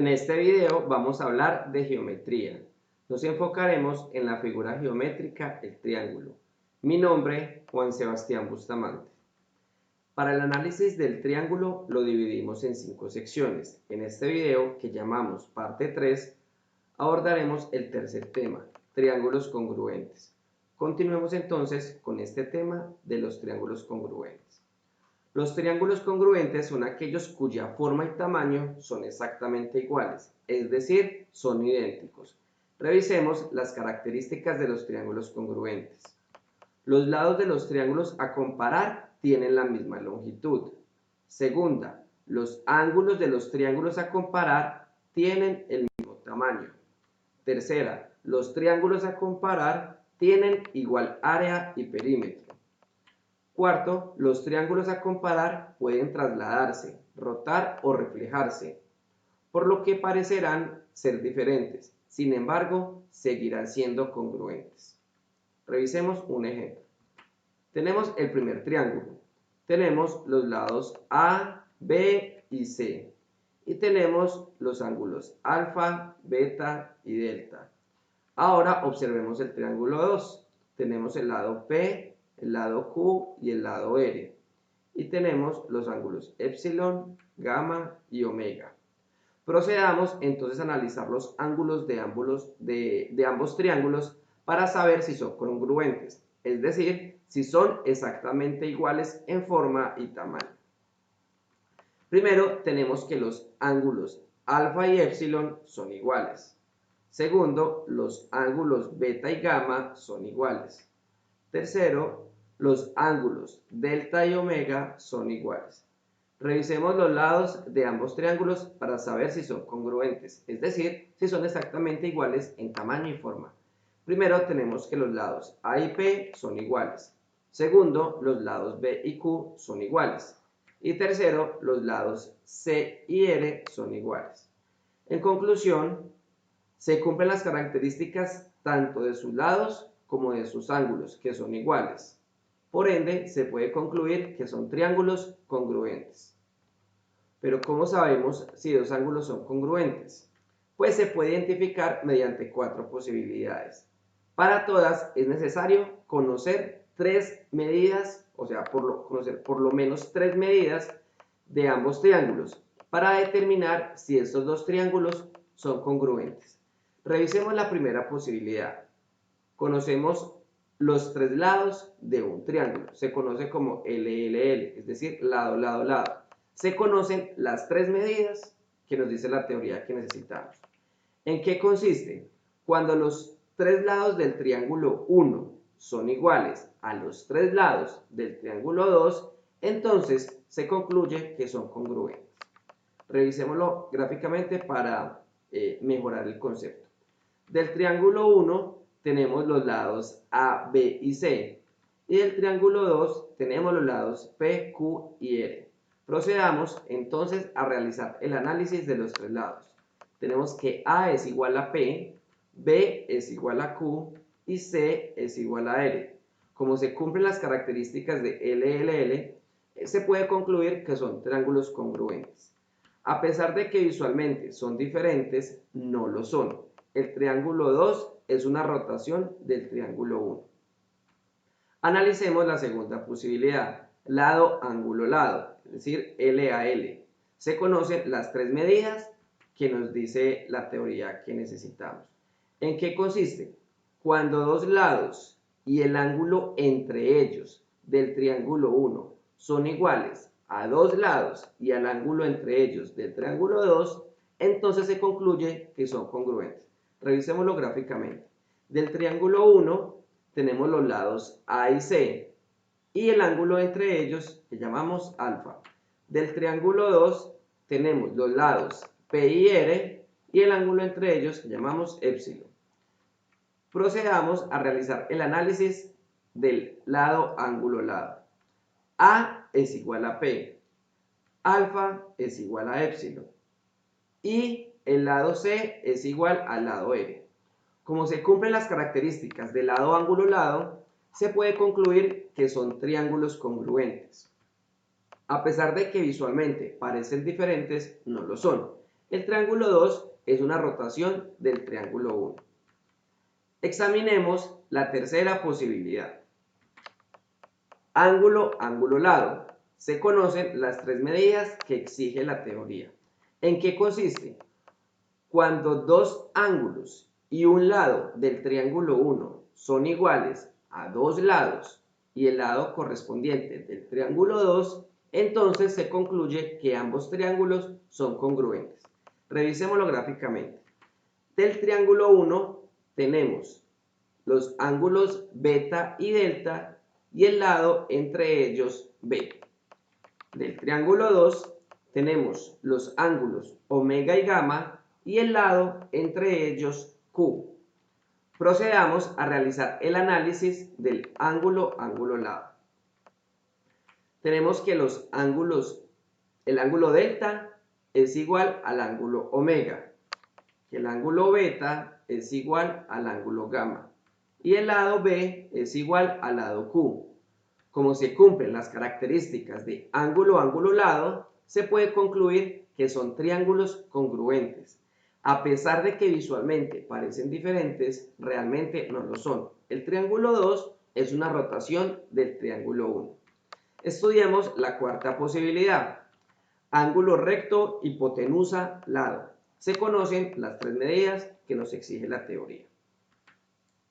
En este video vamos a hablar de geometría. Nos enfocaremos en la figura geométrica, el triángulo. Mi nombre, Juan Sebastián Bustamante. Para el análisis del triángulo lo dividimos en 5 secciones. En este video, que llamamos parte 3, abordaremos el tercer tema, triángulos congruentes. Continuemos entonces con este tema de los triángulos congruentes. Los triángulos congruentes son aquellos cuya forma y tamaño son exactamente iguales, es decir, son idénticos. Revisemos las características de los triángulos congruentes. Los lados de los triángulos a comparar tienen la misma longitud. Segunda, los ángulos de los triángulos a comparar tienen el mismo tamaño. Tercera, los triángulos a comparar tienen igual área y perímetro. Cuarto, los triángulos a comparar pueden trasladarse, rotar o reflejarse, por lo que parecerán ser diferentes. Sin embargo, seguirán siendo congruentes. Revisemos un ejemplo. Tenemos el primer triángulo. Tenemos los lados A, B y C. Y tenemos los ángulos alfa, beta y delta. Ahora observemos el triángulo 2. Tenemos el lado P, el lado Q y el lado R. Y tenemos los ángulos epsilon, gamma y omega. Procedamos entonces a analizar los ángulos de ambos triángulos para saber si son congruentes, es decir, si son exactamente iguales en forma y tamaño. Primero, tenemos que los ángulos alfa y epsilon son iguales. Segundo, los ángulos beta y gamma son iguales. Tercero, los ángulos delta y omega son iguales. Revisemos los lados de ambos triángulos para saber si son congruentes, es decir, si son exactamente iguales en tamaño y forma. Primero tenemos que los lados A y P son iguales. Segundo, los lados B y Q son iguales. Y tercero, los lados C y R son iguales. En conclusión, se cumplen las características tanto de sus lados como de sus ángulos, que son iguales. Por ende, se puede concluir que son triángulos congruentes. Pero ¿cómo sabemos si dos ángulos son congruentes? Pues se puede identificar mediante 4 posibilidades. Para todas es necesario conocer 3 medidas, o sea, conocer por lo menos 3 medidas de ambos triángulos para determinar si estos dos triángulos son congruentes. Revisemos la primera posibilidad. Conocemos los 3 lados de un triángulo. Se conoce como LLL, es decir, lado, lado, lado. Se conocen las 3 medidas que nos dice la teoría que necesitamos. ¿En qué consiste? Cuando los 3 lados del triángulo 1 son iguales a los 3 lados del triángulo 2, entonces se concluye que son congruentes. Revisémoslo gráficamente para mejorar el concepto. Del triángulo 1 tenemos los lados A, B y C. Y del triángulo 2 tenemos los lados P, Q y R. Procedamos entonces a realizar el análisis de los 3 lados. Tenemos que A es igual a P, B es igual a Q y C es igual a R. Como se cumplen las características de LLL, se puede concluir que son triángulos congruentes. A pesar de que visualmente son diferentes, no lo son. El triángulo 2 es una rotación del triángulo 1. Analicemos la segunda posibilidad, lado, ángulo, lado, es decir, L a L. Se conocen las 3 medidas que nos dice la teoría que necesitamos. ¿En qué consiste? Cuando dos lados y el ángulo entre ellos del triángulo 1 son iguales a 2 lados y al ángulo entre ellos del triángulo 2, entonces se concluye que son congruentes. Revisémoslo gráficamente. Del triángulo 1 tenemos los lados A y C y el ángulo entre ellos que llamamos alfa. Del triángulo 2 tenemos los lados P y R y el ángulo entre ellos que llamamos epsilon. Procedamos a realizar el análisis del lado, ángulo, lado. A es igual a P, alfa es igual a epsilon y el lado C es igual al lado R. Como se cumplen las características de lado, ángulo, lado, se puede concluir que son triángulos congruentes. A pesar de que visualmente parecen diferentes, no lo son. El triángulo 2 es una rotación del triángulo 1. Examinemos la tercera posibilidad. Ángulo, ángulo, lado. Se conocen las tres medidas que exige la teoría. ¿En qué consiste? Cuando dos ángulos y un lado del triángulo 1 son iguales a dos lados y el lado correspondiente del triángulo 2, entonces se concluye que ambos triángulos son congruentes. Revisémoslo gráficamente. Del triángulo 1 tenemos los ángulos beta y delta y el lado entre ellos B. Del triángulo 2 tenemos los ángulos omega y gamma y el lado entre ellos Q. Procedamos a realizar el análisis del ángulo, ángulo, lado. Tenemos que el ángulo delta es igual al ángulo omega, que el ángulo beta es igual al ángulo gamma y el lado B es igual al lado Q. Como se cumplen las características de ángulo, ángulo, lado, se puede concluir que son triángulos congruentes. A pesar de que visualmente parecen diferentes, realmente no lo son. El triángulo 2 es una rotación del triángulo 1. Estudiemos la cuarta posibilidad. Ángulo recto, hipotenusa, lado. Se conocen las tres medidas que nos exige la teoría.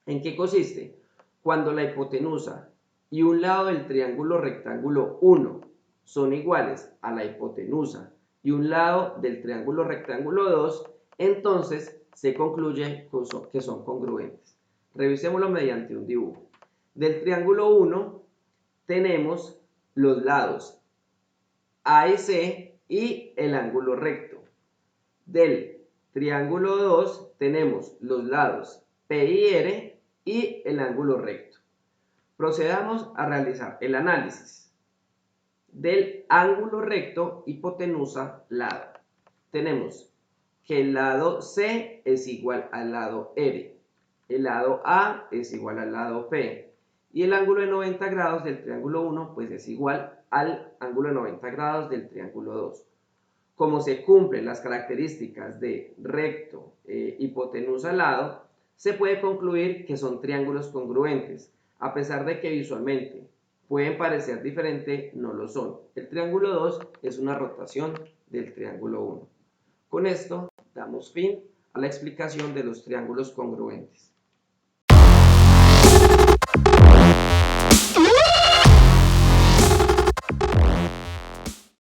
¿En qué consiste? Cuando la hipotenusa y un lado del triángulo rectángulo 1 son iguales a la hipotenusa y un lado del triángulo rectángulo 2, entonces se concluye que son congruentes. Revisémoslo mediante un dibujo. Del triángulo 1 tenemos los lados A y C y el ángulo recto. Del triángulo 2 tenemos los lados P y R y el ángulo recto. Procedamos a realizar el análisis del ángulo recto, hipotenusa, lado. Tenemos que el lado C es igual al lado R, el lado A es igual al lado P y el ángulo de 90 grados del triángulo 1 pues es igual al ángulo de 90 grados del triángulo 2. Como se cumplen las características de recto, hipotenusa, lado, se puede concluir que son triángulos congruentes. A pesar de que visualmente pueden parecer diferentes, no lo son. El triángulo 2 es una rotación del triángulo 1. Con esto damos fin a la explicación de los triángulos congruentes.